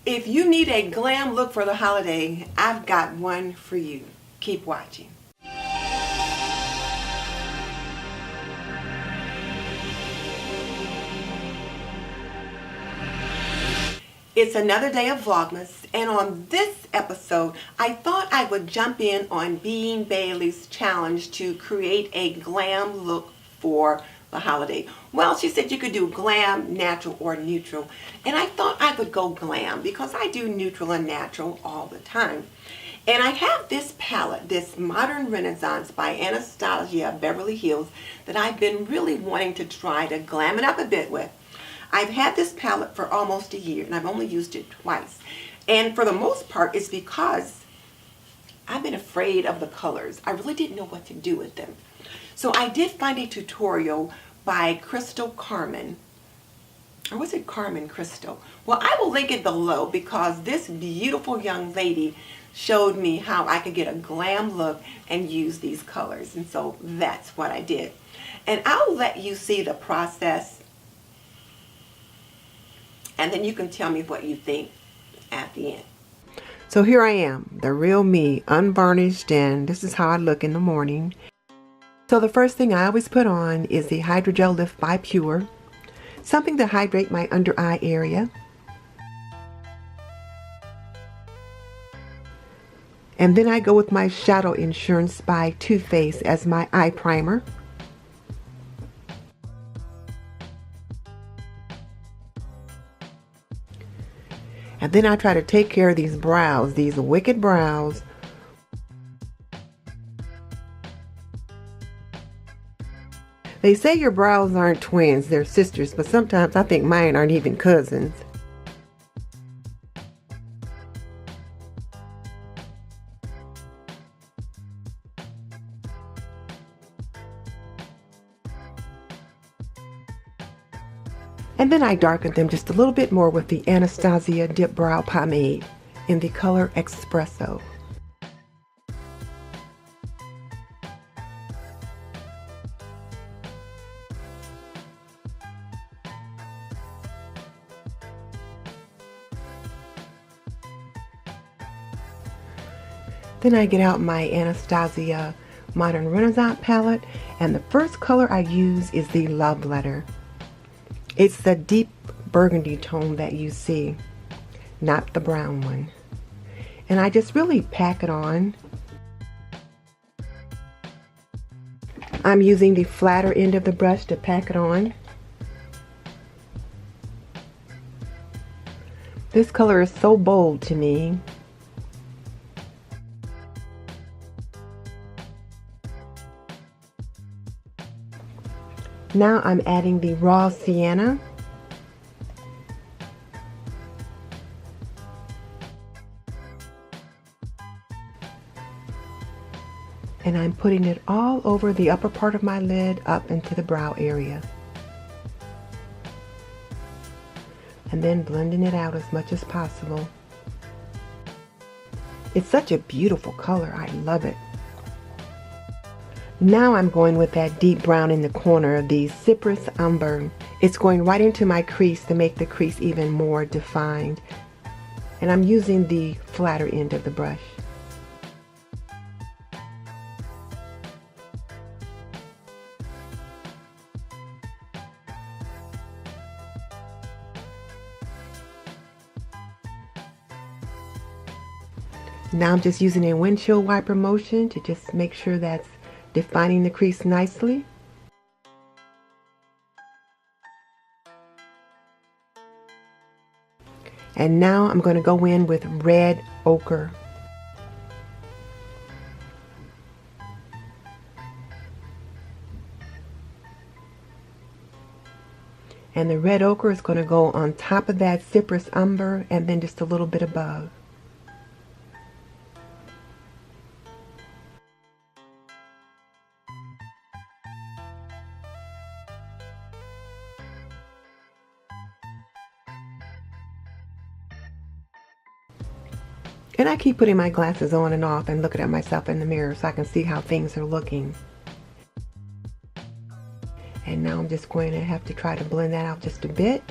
If you need a glam look for the holiday, I've got one for you. Keep watching. It's another day of Vlogmas, and on this episode, I thought I would jump in on Being Baylee's challenge to create a glam look for the holiday. Well, she said you could do glam, natural, or neutral, and I thought I would go glam because I do neutral and natural all the time. And I have this palette, this Modern Renaissance by Anastasia Beverly Hills, that I've been really wanting to try to glam it up a bit with. I've had this palette for almost a year, and I've only used it twice. And for the most part, it's because I've been afraid of the colors. I really didn't know what to do with them. So I did find a tutorial by Crystal Carmen. Or was it Carmen Crystal? Well, I will link it below because this beautiful young lady showed me how I could get a glam look and use these colors. And so that's what I did. And I'll let you see the process, and then you can tell me what you think at the end. So here I am, the real me, unvarnished, and this is how I look in the morning. So the first thing I always put on is the HydraGel Lift by Pure, something to hydrate my under eye area. And then I go with my Shadow Insurance by Too Faced as my eye primer. And then I try to take care of these brows, these wicked brows. They say your brows aren't twins, they're sisters, but sometimes I think mine aren't even cousins. And then I darken them just a little bit more with the Anastasia Dip Brow Pomade in the color Espresso. Then I get out my Anastasia Modern Renaissance Palette, and the first color I use is the Love Letter. It's the deep burgundy tone that you see, not the brown one. And I just really pack it on. I'm using the flatter end of the brush to pack it on. This color is so bold to me. Now I'm adding the raw sienna. And I'm putting it all over the upper part of my lid up into the brow area. And then blending it out as much as possible. It's such a beautiful color. I love it. Now I'm going with that deep brown in the corner, the Cypress Umber. It's going right into my crease to make the crease even more defined. And I'm using the flatter end of the brush. Now I'm just using a windshield wiper motion to just make sure that's defining the crease nicely. And now I'm going to go in with red ochre. And the red ochre is going to go on top of that Cypress Umber and then just a little bit above. And I keep putting my glasses on and off and looking at myself in the mirror so I can see how things are looking. And now I'm just going to have to try to blend that out just a bit.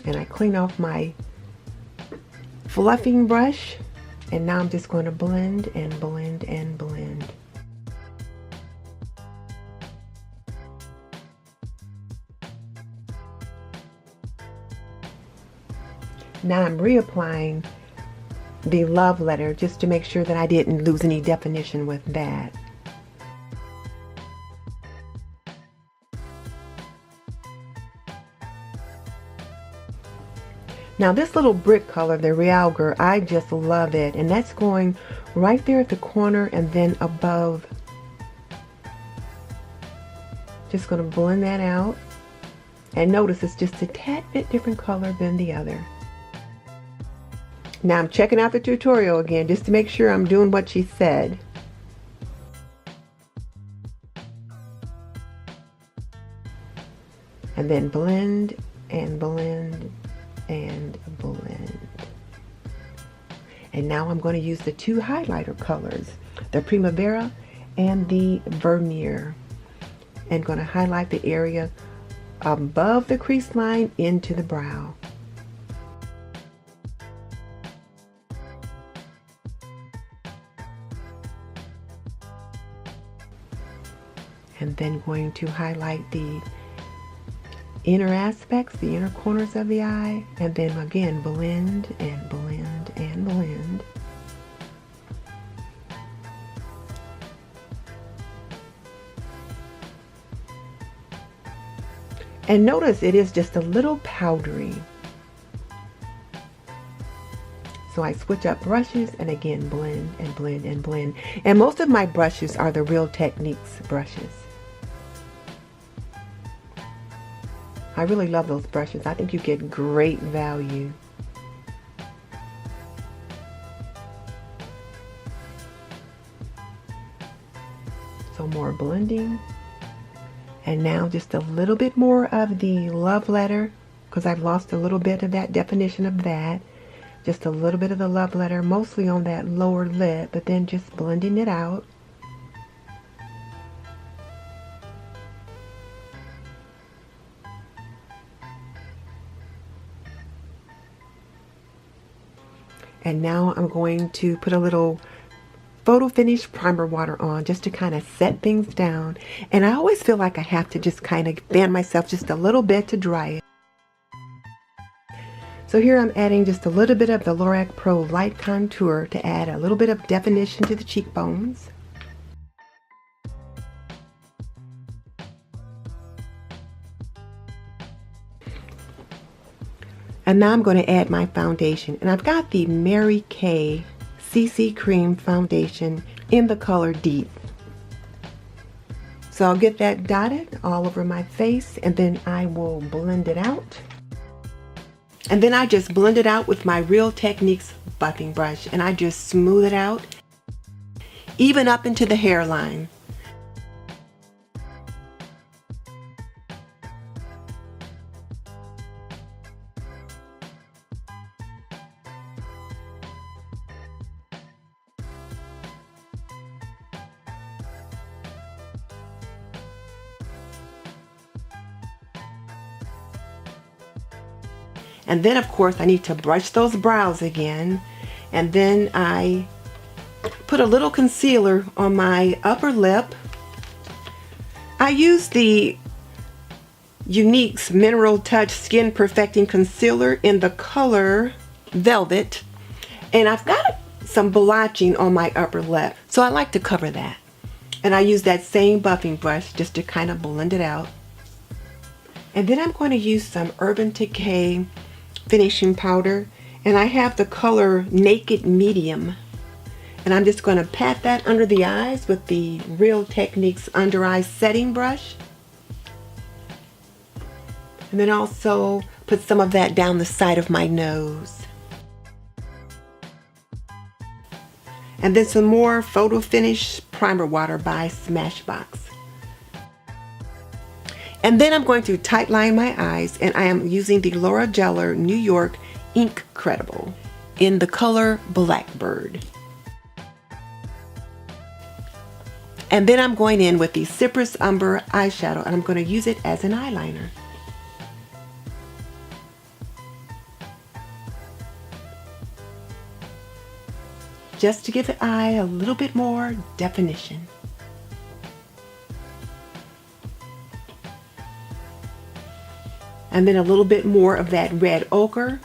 And I clean off my fluffing brush, and now I'm just going to blend and blend and blend. Now I'm reapplying the love letter just to make sure that I didn't lose any definition with that. Now this little brick color, the Realgar, I just love it, and that's going right there at the corner and then above. Just going to blend that out, and notice it's just a tad bit different color than the other. Now I'm checking out the tutorial again just to make sure I'm doing what she said. And then blend and blend and blend. And now I'm going to use the two highlighter colors, the Primavera and the Vernier, and going to highlight the area above the crease line into the brow. And then going to highlight the inner aspects, the inner corners of the eye, and then again blend and blend and blend. And notice it is just a little powdery. So I switch up brushes and again blend and blend and blend. And most of my brushes are the Real Techniques brushes. I really love those brushes. I think you get great value. So more blending. And now just a little bit more of the love letter, because I've lost a little bit of that definition of that. Just a little bit of the love letter, mostly on that lower lip, but then just blending it out. And now I'm going to put a little photo finish primer water on just to kind of set things down. And I always feel like I have to just kind of fan myself just a little bit to dry it. So here I'm adding just a little bit of the Lorac Pro Light Contour to add a little bit of definition to the cheekbones. And now I'm going to add my foundation. And I've got the Mary Kay CCCream foundation in the color Deep. So I'll get that dotted all over my face, and then I will blend it out. And then I just blend it out with my Real Techniques buffing brush, and I just smooth it out, even up into the hairline. And then of course I need to brush those brows again, and then I put a little concealer on my upper lip. I use the Younique's Mineral Touch Skin Perfecting Concealer in the color Velvet, and I've got some blotching on my upper lip, so I like to cover that. And I use that same buffing brush just to kind of blend it out. And then I'm going to use some Urban Decay finishing powder, and I have the color Naked Medium, and I'm just going to pat that under the eyes with the Real Techniques under eye setting brush, and then also put some of that down the side of my nose. And then some more Photo Finish primer water by Smashbox. And then I'm going to tight line my eyes, and I am using the HydraGel New York Inkcredible in the color Blackbird. And then I'm going in with the Cypress Umber eyeshadow, and I'm going to use it as an eyeliner. just to give the eye a little bit more definition. And then a little bit more of that red ochre.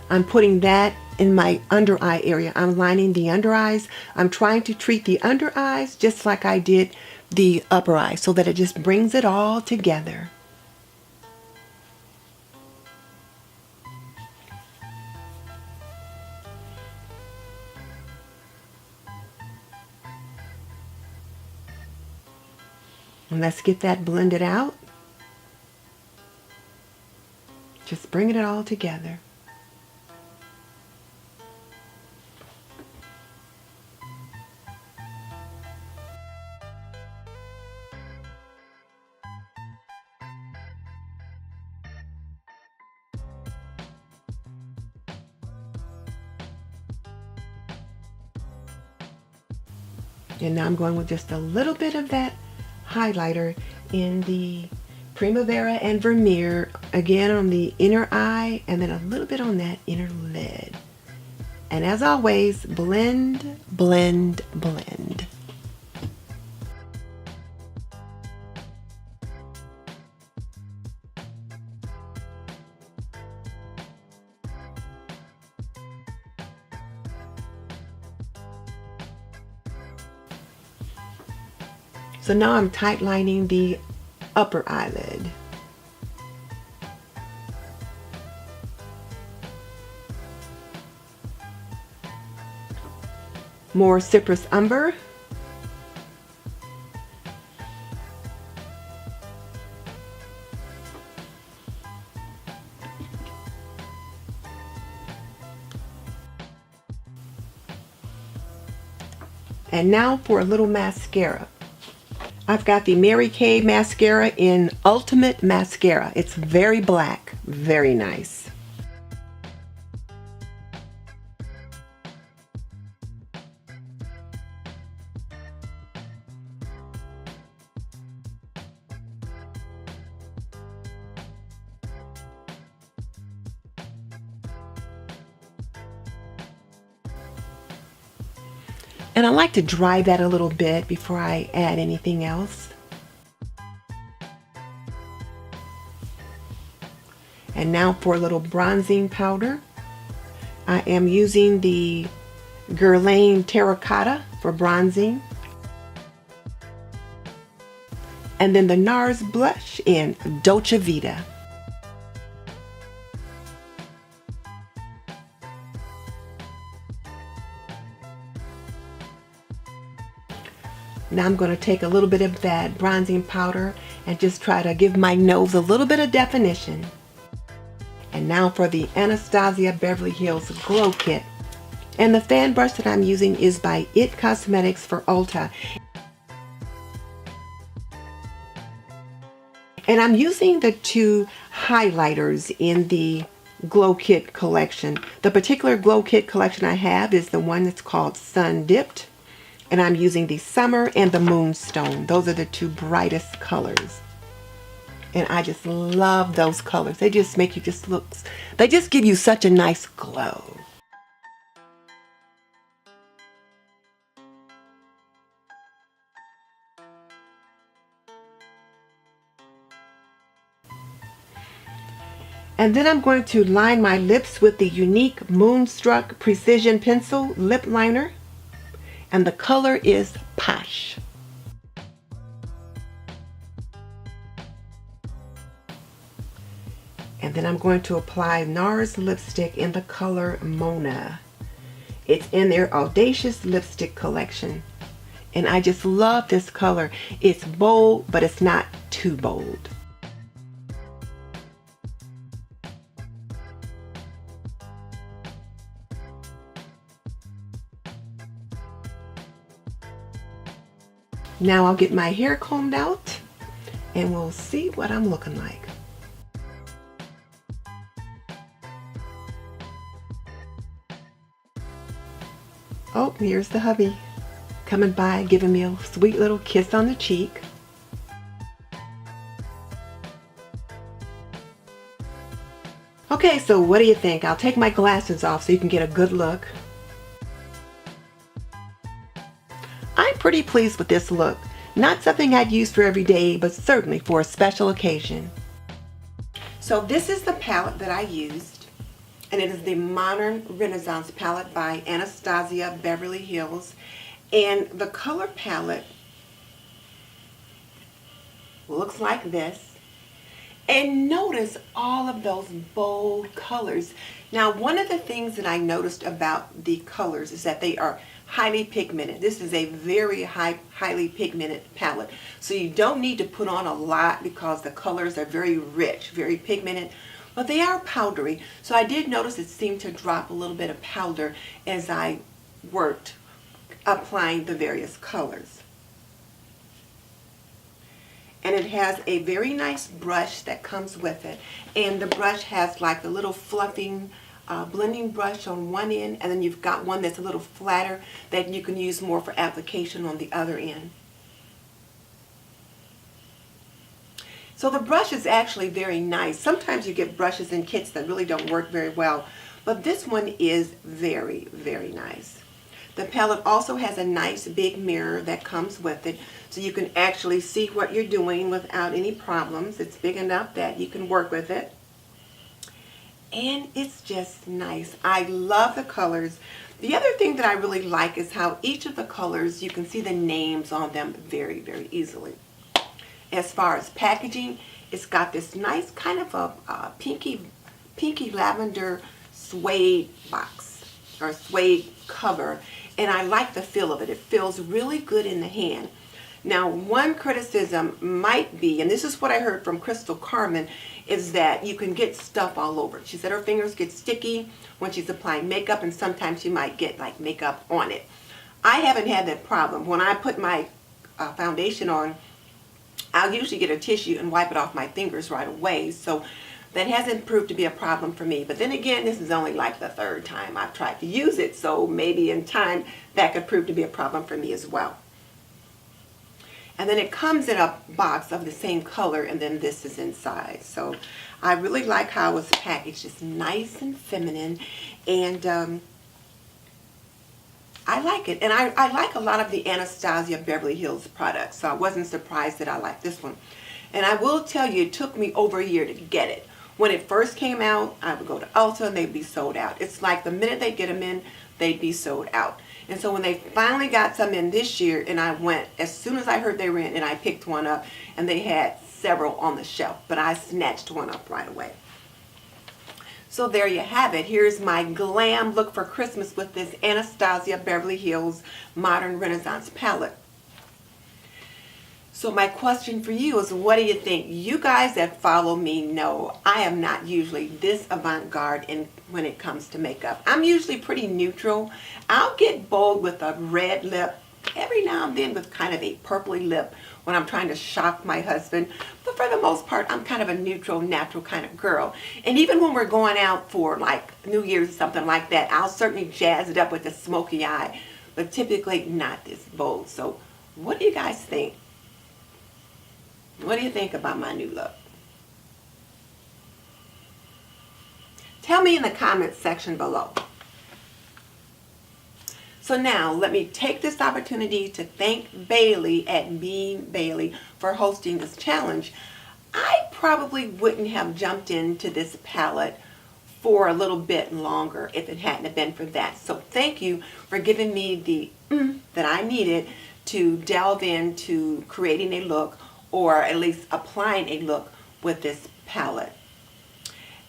I'm putting that in my under eye area. I'm lining the under eyes. I'm trying to treat the under eyes just like I did the upper eye so that it just brings it all together. And let's get that blended out. Just bringing it all together. And now I'm going with just a little bit of that highlighter in the Primavera and Vermeer, again on the inner eye, and then a little bit on that inner lid. And as always, blend, blend, blend. So now I'm tight lining the upper eyelid. More Citrus Umber. And now for a little mascara. I've got the Mary Kay mascara in Ultimate Mascara. It's very black, very nice. And I like to dry that a little bit before I add anything else. And now for a little bronzing powder. I am using the Guerlain Terracotta for bronzing. And then the Nars blush in Dolce Vita. Now I'm going to take a little bit of that bronzing powder and just try to give my nose a little bit of definition. And now for the Anastasia Beverly Hills Glow Kit. And the fan brush that I'm using is by It Cosmetics for Ulta. And I'm using the two highlighters in the Glow Kit collection. The particular Glow Kit collection I have is the one that's called Sundipped. And I'm using the Summer and the Moonstone. Those are the two brightest colors. And I just love those colors. They just make you just look, they just give you such a nice glow. And then I'm going to line my lips with the Younique Moonstruck Precision Pencil Lip Liner. And the color is Posh. And then I'm going to apply Nars lipstick in the color Mona. It's in their Audacious Lipstick collection. And I just love this color. It's bold, but it's not too bold. Now I'll get my hair combed out and we'll see what I'm looking like. Oh, here's the hubby coming by, giving me a sweet little kiss on the cheek. Okay, so what do you think? I'll take my glasses off so you can get a good look. pretty pleased with this look. Not something I'd use for every day, but certainly for a special occasion. So this is the palette that I used, and it is the Modern Renaissance Palette by Anastasia Beverly Hills. And the color palette looks like this. And notice all of those bold colors. Now, one of the things that I noticed about the colors is that they are highly pigmented. This is a very highly pigmented palette. So you don't need to put on a lot because the colors are very rich, very pigmented. But they are powdery. So I did notice it seemed to drop a little bit of powder as I worked applying the various colors. And it has a very nice brush that comes with it. And the brush has like the little fluffing blending brush on one end, and then you've got one that's a little flatter that you can use more for application on the other end. So the brush is actually very nice. Sometimes you get brushes in kits that really don't work very well, but this one is very, very nice. The palette also has a nice big mirror that comes with it, so you can actually see what you're doing without any problems. It's big enough that you can work with it. And it's just nice. I love the colors. The other thing that I really like is how each of the colors, you can see the names on them very, very easily. As far as packaging, it's got this nice kind of a pinky lavender suede box or suede cover. And I like the feel of it. It feels really good in the hand. Now, one criticism might be, and this is what I heard from Crystal Carmen, is that you can get stuff all over. She said her fingers get sticky when she's applying makeup, and sometimes she might get like makeup on it. I haven't had that problem. When I put my foundation on, I'll usually get a tissue and wipe it off my fingers right away. So that hasn't proved to be a problem for me. But then again, this is only like the third time I've tried to use it, so maybe in time that could prove to be a problem for me as well. And then it comes in a box of the same color, and then this is inside. So I really like how it's packaged. It's nice and feminine, and I like it. And I like a lot of the Anastasia Beverly Hills products, so I wasn't surprised that I liked this one. And I will tell you, it took me over a year to get it. When it first came out, I would go to Ulta and they'd be sold out. It's like the minute they get them in, they'd be sold out. And so when they finally got some in this year, and I went, as soon as I heard they were in, and I picked one up, and they had several on the shelf, but I snatched one up right away. So there you have it. Here's my glam look for Christmas with this Anastasia Beverly Hills Modern Renaissance Palette. So my question for you is, what do you think? You guys that follow me know I am not usually this avant-garde when it comes to makeup. I'm usually pretty neutral. I'll get bold with a red lip, every now and then with kind of a purpley lip when I'm trying to shock my husband. But for the most part, I'm kind of a neutral, natural kind of girl. And even when we're going out for like New Year's or something like that, I'll certainly jazz it up with a smoky eye, but typically not this bold. So what do you guys think? What do you think about my new look? Tell me in the comments section below. So now let me take this opportunity to thank Baylee at Being Baylee for hosting this challenge. I probably wouldn't have jumped into this palette for a little bit longer if it hadn't been for that. So thank you for giving me the that I needed to delve into creating a look, or at least applying a look with this palette.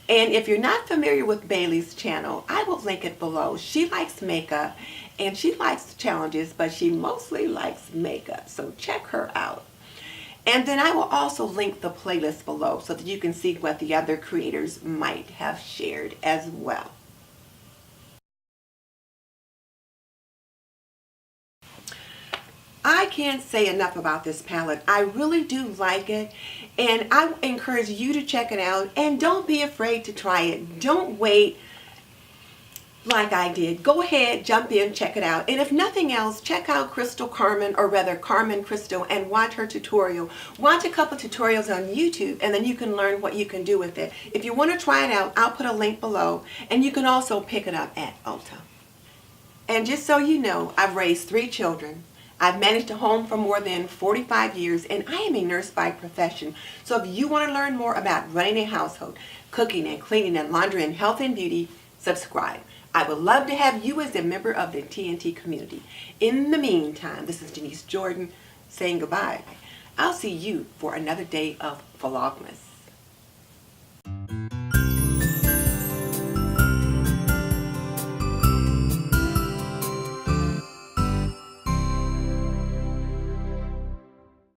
And if you're not familiar with Baylee's channel, I will link it below. She likes makeup and she likes challenges, but she mostly likes makeup, so check her out. And then I will also link the playlist below so that you can see what the other creators might have shared as well. I can't say enough about this palette. I really do like it, and I encourage you to check it out, and don't be afraid to try it. Don't wait like I did. Go ahead, jump in, check it out. And if nothing else, check out Crystal Carmen, or rather Carmen Crystal, and watch her tutorial. Watch a couple tutorials on YouTube, and then you can learn what you can do with it. If you want to try it out, I'll put a link below, and you can also pick it up at Ulta. And just so you know, I've raised 3 children. I've managed a home for more than 45 years and I am a nurse by profession. So if you want to learn more about running a household, cooking and cleaning and laundry and health and beauty, subscribe. I would love to have you as a member of the TNT community. In the meantime, this is Denise Jordan saying goodbye. I'll see you for another day of Vlogmas.